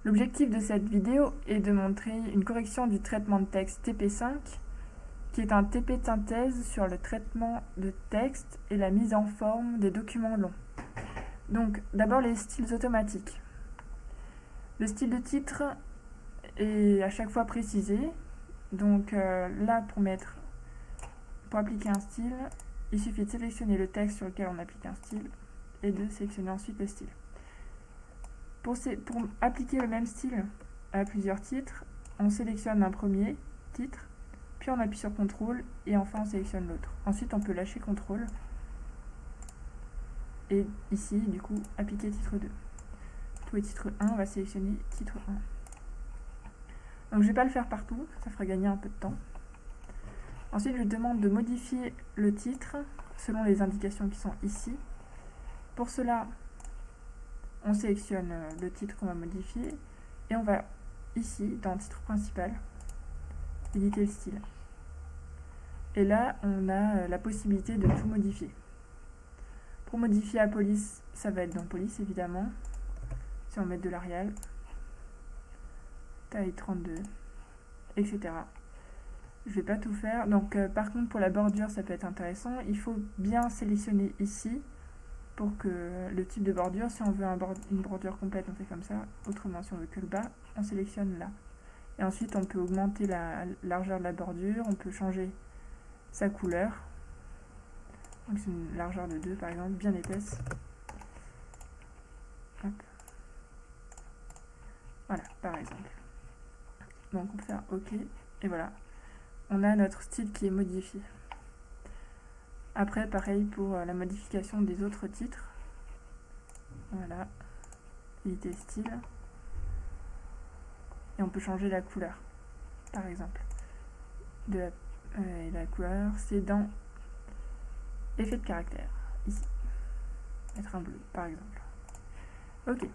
L'objectif de cette vidéo est de montrer une correction du traitement de texte TP5, qui est un TP de synthèse sur le traitement de texte et la mise en forme des documents longs. Donc, d'abord les styles automatiques. Le style de titre est à chaque fois précisé. Donc là, pour appliquer un style, il suffit de sélectionner le texte sur lequel on applique un style et de sélectionner ensuite le style. Pour appliquer le même style à plusieurs titres, on sélectionne un premier titre, puis on appuie sur CTRL et enfin on sélectionne l'autre. Ensuite, on peut lâcher CTRL et ici, du coup, appliquer titre 2. Pour le titre 1, on va sélectionner titre 1. Donc je ne vais pas le faire partout, ça fera gagner un peu de temps. Ensuite, je demande de modifier le titre selon les indications qui sont ici. Pour cela, on sélectionne le titre qu'on va modifier et on va ici, dans le titre principal, éditer le style. Et là, on a la possibilité de tout modifier. Pour modifier la police, ça va être dans police évidemment. Si on met de l'Arial, taille 32, etc. Je ne vais pas tout faire. Donc par contre pour la bordure ça peut être intéressant. Il faut bien sélectionner ici pour que le type de bordure, si on veut une bordure complète on fait comme ça. Autrement si on veut que le bas, on sélectionne là. Et ensuite on peut augmenter la largeur de la bordure, on peut changer sa couleur. Donc c'est une largeur de 2 par exemple, bien épaisse. Hop. Voilà, par exemple. Donc on peut faire OK, et voilà. On a notre style qui est modifié. Après, pareil pour la modification des autres titres. Voilà, éditer style. Et on peut changer la couleur, par exemple. La couleur, c'est dans effet de caractère, ici. Mettre un bleu, par exemple. OK.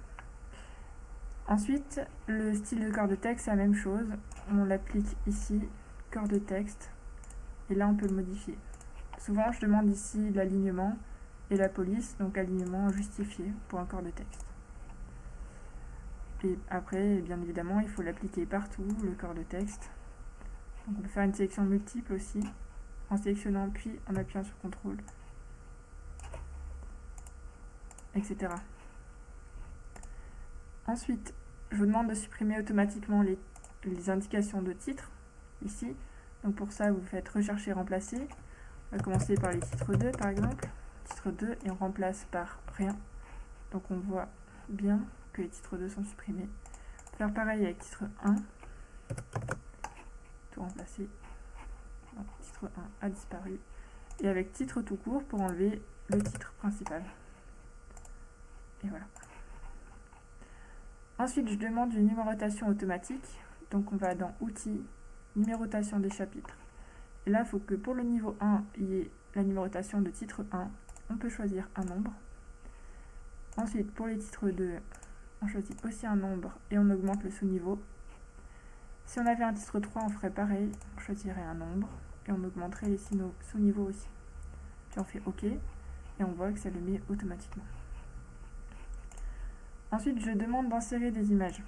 Ensuite, le style de corps de texte, c'est la même chose. On l'applique ici, corps de texte, et là on peut le modifier. Souvent, je demande ici l'alignement et la police, donc alignement justifié pour un corps de texte. Et après, bien évidemment, il faut l'appliquer partout, le corps de texte. Donc on peut faire une sélection multiple aussi, en sélectionnant puis en appuyant sur CTRL, etc. Ensuite, je vous demande de supprimer automatiquement les indications de titre, ici. Donc pour ça, vous faites rechercher, remplacer. On va commencer par les titres 2 par exemple. Titre 2 et on remplace par rien. Donc on voit bien que les titres 2 sont supprimés. Faire pareil avec titre 1. Tout remplacer. Donc, titre 1 a disparu. Et avec titre tout court pour enlever le titre principal. Et voilà. Ensuite, je demande une numérotation automatique. Donc on va dans Outils, Numérotation des chapitres. Et là, il faut que pour le niveau 1, il y ait la numérotation de titre 1. On peut choisir un nombre. Ensuite, pour les titres 2, on choisit aussi un nombre et on augmente le sous-niveau. Si on avait un titre 3, on ferait pareil. On choisirait un nombre et on augmenterait les sous-niveaux aussi. Puis on fait OK et on voit que ça le met automatiquement. Ensuite, je demande d'insérer des images.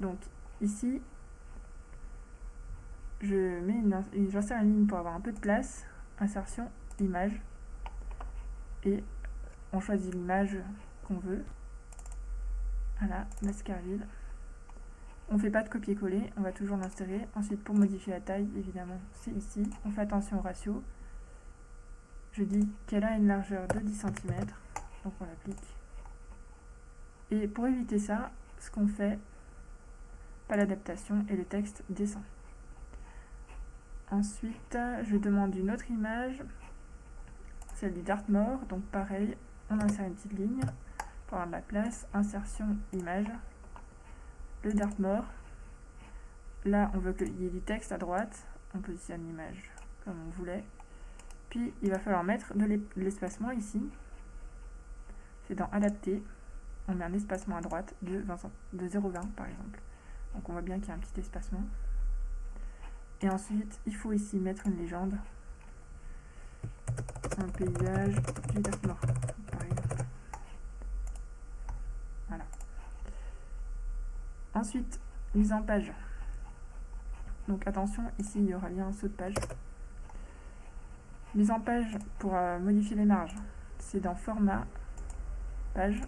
Donc ici, j'insère une ligne pour avoir un peu de place. Insertion, image. Et on choisit l'image qu'on veut. Voilà, Baskerville. On ne fait pas de copier-coller, on va toujours l'insérer. Ensuite, pour modifier la taille, évidemment, c'est ici. On fait attention au ratio. Je dis qu'elle a une largeur de 10 cm. Donc on l'applique. Et pour éviter ça, ce qu'on fait, pas l'adaptation et le texte descend. Ensuite, je demande une autre image, celle du Dartmoor. Donc pareil, on insère une petite ligne pour avoir de la place. Insertion, image. Le Dartmoor. Là, on veut qu'il y ait du texte à droite. On positionne l'image comme on voulait. Puis, il va falloir mettre de l'espacement ici. C'est dans Adapter. On met un espacement à droite de 0,20 par exemple. Donc on voit bien qu'il y a un petit espacement. Et ensuite, il faut ici mettre une légende. Un paysage du Dartmoor, par exemple. Voilà. Ensuite, mise en page. Donc attention, ici il y aura bien un saut de page. Mise en page pour modifier les marges. C'est dans format, page.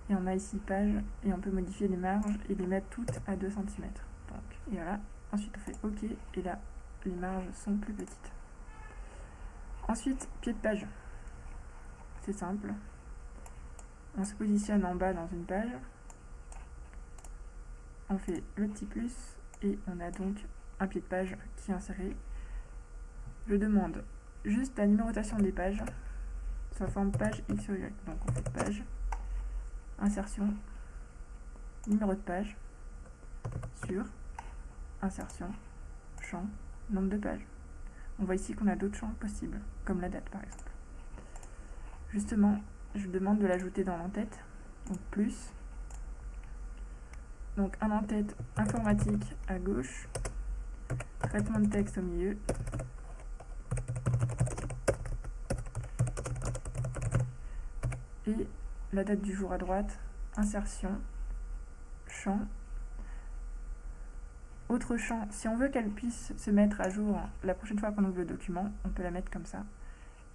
Et on a ici page et on peut modifier les marges et les mettre toutes à 2 cm. Donc, et voilà. Ensuite on fait OK et là les marges sont plus petites. Ensuite, pied de page. C'est simple. On se positionne en bas dans une page. On fait le petit plus et on a donc un pied de page qui est inséré. Je demande juste la numérotation des pages sur la forme page X sur Y. Donc on fait page, insertion, numéro de page, sur, insertion, champ, nombre de pages. On voit ici qu'on a d'autres champs possibles, comme la date par exemple. Justement, je demande de l'ajouter dans l'entête, donc plus. Donc un en-tête informatique à gauche, traitement de texte au milieu, et la date du jour à droite, insertion, champ. Autre champ, si on veut qu'elle puisse se mettre à jour la prochaine fois qu'on ouvre le document, on peut la mettre comme ça,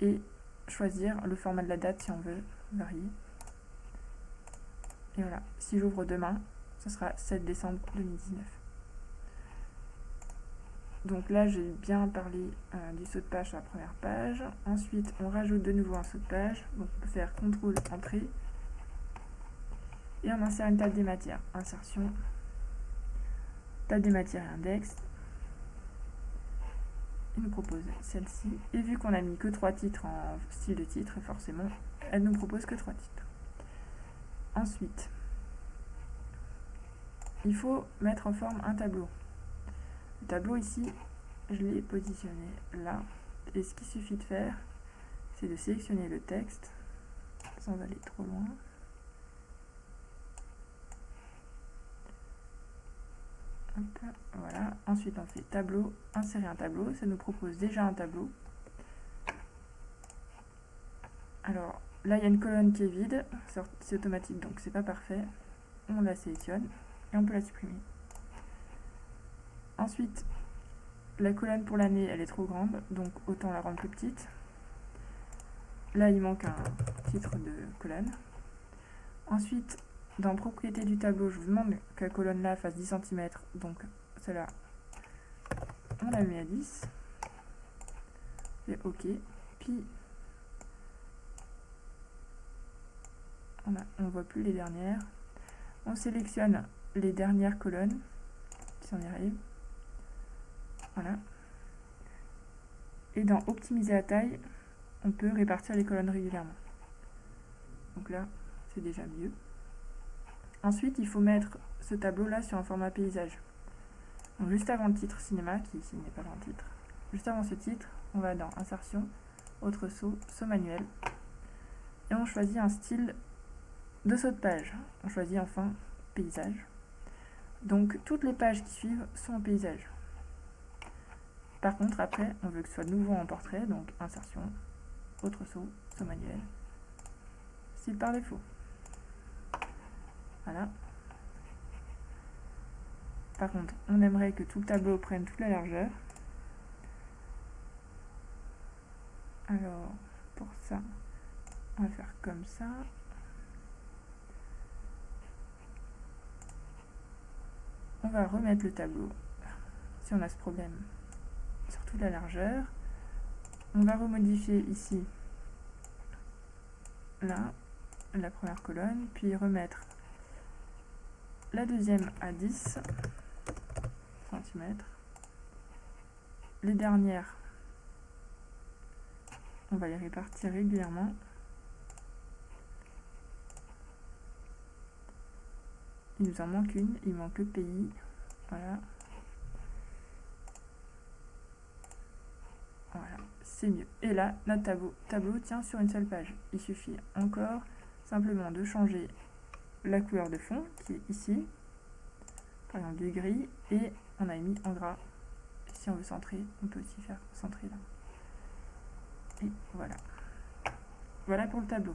et choisir le format de la date si on veut varier. Et voilà, si j'ouvre demain, ce sera 7 décembre 2019. Donc là, j'ai bien parlé du saut de page sur la première page. Ensuite, on rajoute de nouveau un saut de page. Donc on peut faire CTRL entrée. Et on insère une table des matières. Insertion, table des matières et index. Il nous propose celle-ci. Et vu qu'on a mis que 3 titres en style de titre, forcément, elle nous propose que 3 titres. Ensuite, il faut mettre en forme un tableau. Le tableau ici, je l'ai positionné là. Et ce qu'il suffit de faire, c'est de sélectionner le texte sans aller trop loin. Hop, voilà. Ensuite, on fait tableau, insérer un tableau. Ça nous propose déjà un tableau. Alors, là, il y a une colonne qui est vide. C'est automatique, donc c'est pas parfait. On la sélectionne et on peut la supprimer. Ensuite, la colonne pour l'année, elle est trop grande, donc autant la rendre plus petite. Là, il manque un titre de colonne. Ensuite, dans propriété du tableau, je vous demande que la colonne là fasse 10 cm, donc celle-là, on la met à 10. Et OK. Puis, on ne voit plus les dernières. On sélectionne les dernières colonnes, si on y arrive. Voilà. Et dans optimiser la taille, on peut répartir les colonnes régulièrement. Donc là, c'est déjà mieux. Ensuite, il faut mettre ce tableau-là sur un format paysage. Donc juste avant le titre cinéma, qui ici n'est pas dans le titre, juste avant ce titre, on va dans insertion, autre saut, saut manuel, et on choisit un style de saut de page. On choisit enfin paysage. Donc toutes les pages qui suivent sont en paysage. Par contre, après, on veut que ce soit de nouveau en portrait, donc insertion, autre saut, saut manuel, style par défaut. Voilà. Par contre, on aimerait que tout le tableau prenne toute la largeur. Alors, pour ça, on va faire comme ça. On va remettre le tableau, si on a ce problème, sur toute la largeur. On va remodifier ici, là, la première colonne, puis remettre la deuxième à 10 cm. Les dernières, on va les répartir régulièrement. Il nous en manque une, il manque le pays. Voilà. Voilà, c'est mieux. Et là, notre tableau tient sur une seule page. Il suffit encore simplement de changer la couleur de fond, qui est ici, par exemple du gris, et on a mis en gras. Si on veut centrer, on peut aussi faire centrer là. Et voilà. Voilà pour le tableau.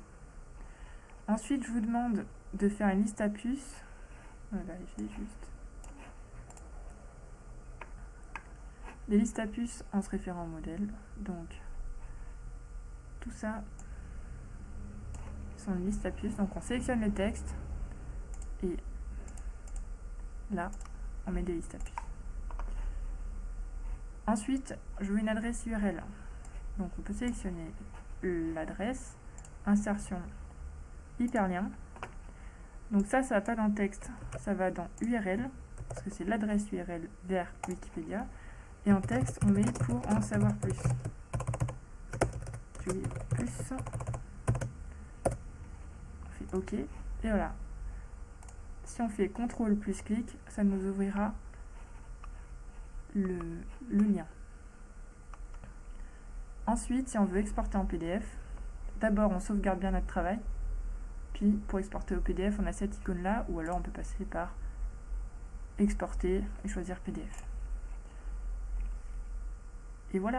Ensuite, je vous demande de faire une liste à puces On va vérifier juste. Les listes à puces en se référant au modèle. Donc, tout ça sont les listes à puces. Donc, on sélectionne le texte et là, on met des listes à puces. Ensuite, je veux une adresse URL. Donc, on peut sélectionner l'adresse, insertion, hyperlien. Donc ça va pas dans le texte, ça va dans URL, parce que c'est l'adresse URL vers Wikipédia. Et en texte, on met pour en savoir plus. Plus. On fait OK. Et voilà. Si on fait CTRL plus clic, ça nous ouvrira le lien. Ensuite, si on veut exporter en PDF, d'abord on sauvegarde bien notre travail. Puis pour exporter au PDF, on a cette icône là, ou alors on peut passer par exporter et choisir PDF. Et voilà.